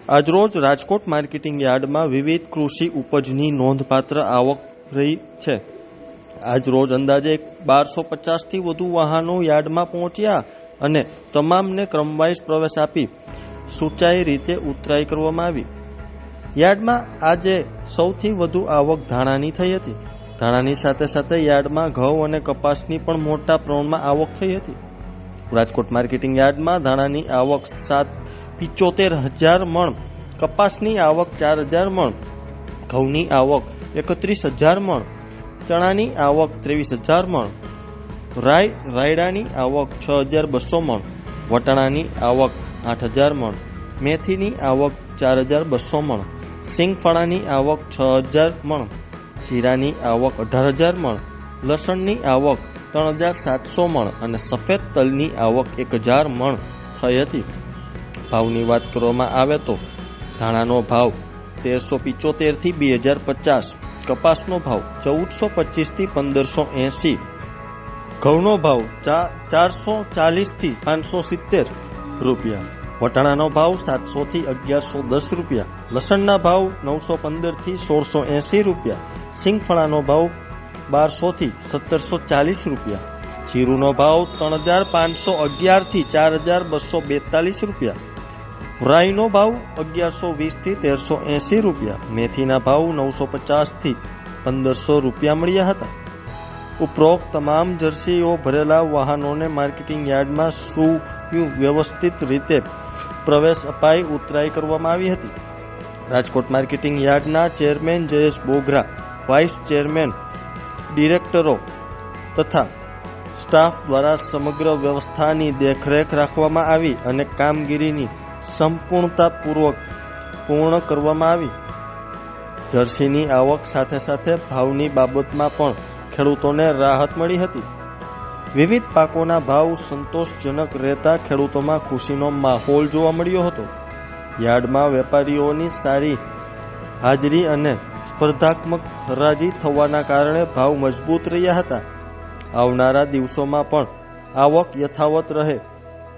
આજરોજ રાજકોટ માર્કેટિંગ યાર્ડમાં વિવિધ કૃષિ ઉપજની નોંધપાત્ર આવક રહી છે। આજરોજ અંદાજે 1250થી વધુ વાહનો યાર્ડમાં પહોંચ્યા અને તમામને ક્રમવાઇઝ પ્રવેશ આપી સુચાઈ રીતે ઉતરાઈ કરવામાં આવી। યાર્ડમાં આજે સૌથી વધુ આવક ધાણાની થઈ હતી। ધાણાની સાથે સાથે યાર્ડમાં ઘઉં અને કપાસની પણ મોટા પ્રમાણમાં આવક થઈ હતી। રાજકોટ માર્કેટિંગ યાર્ડમાં ધાણાની આવક 75,000 મણ, કપાસની આવક 4,000 મણ, ઘઉંની આવક 31,000 મણ, ચણાની આવક 23,000 મણ, રાયડાની આવક 6,200 મણ, વટાણાની આવક 8,000 મણ, મેથીની આવક 4,200 મણ, સિંગફળાની આવક 6,000 મણ, જીરાની આવક 18,000 મણ, લસણની આવક 3,700 મણ અને સફેદ તલની આવક 1,000 મણ થઈ હતી। ભાવની વાત કરવામાં આવે તો ધાણાનો ભાવ 1,375 થી 2,050, કપાસનો ભાવ 1,425 થી 1,580, ઘઉંનો ભાવ 440 થી 570 રૂપિયા, વટાણાનો ભાવ 700 થી 1,110 રૂપિયા, લસણના ભાવ 915 થી 1,680 રૂપિયા, સિંગફળાનો ભાવ 1,200 થી 1,740 રૂપિયા, જીરુનો ભાવ 3,511 થી 4,242 રૂપિયા, રાઈનો ભાવ 1,120 થી 1,380 રૂપિયા, મેથીના ભાવ 950 થી 1,500 રૂપિયા મળ્યા હતા। ઉપરોક્ત તમામ જર્સીઓ ભરેલા વાહનોને માર્કેટિંગ યાર્ડમાં સુવ્યવસ્થિત રીતે પ્રવેશ અપાઈ ઉતરાઈ કરવામાં આવી હતી। રાજકોટ માર્કેટિંગ યાર્ડના chairman Jayesh Bogra, vice chairman, ડિરેક્ટરો તથા સ્ટાફ દ્વારા સમગ્ર વ્યવસ્થાની દેખરેખ રાખવામાં આવી અને કામગીરીની સંપૂર્ણતાપૂર્વક પૂર્ણ કરવામાં આવી। જર્સીની આવક સાથે સાથે ભાવની બાબતમાં પણ ખેડૂતોને રાહત મળી હતી। વિવિધ પાકોના ભાવ સંતોષજનક રહેતા ખેડૂતોમાં ખુશીનો માહોલ જોવા મળ્યો હતો। યાર્ડમાં વેપારીઓની સારી હાજરી અને સ્પર્ધાત્મક હરાજી થવાના કારણે ભાવ મજબૂત રહ્યા હતા। આવનારા દિવસોમાં પણ આવક યથાવત રહે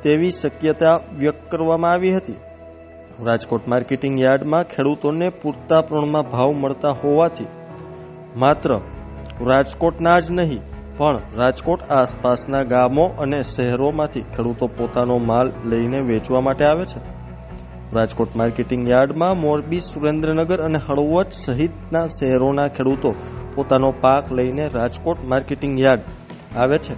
તેવી શક્યતા વ્યક્ત કરવામાં આવી હતી। રાજકોટ માર્કેટિંગ યાર્ડમાં ખેડૂતોને પૂરતા પ્રમાણમાં ભાવ મળતા હોવાથી માત્ર રાજકોટના જ નહીં પણ રાજકોટ આસપાસના ગામો અને શહેરોમાંથી ખેડૂતો પોતાનો માલ લઈને વેચવા માટે આવે છે। રાજકોટ માર્કેટિંગ યાર્ડમાં મોરબી, સુરેન્દ્રનગર અને હળવદ સહિતના શહેરોના ખેડૂતો પોતાનો પાક લઈને રાજકોટ માર્કેટિંગ યાર્ડ આવે છે।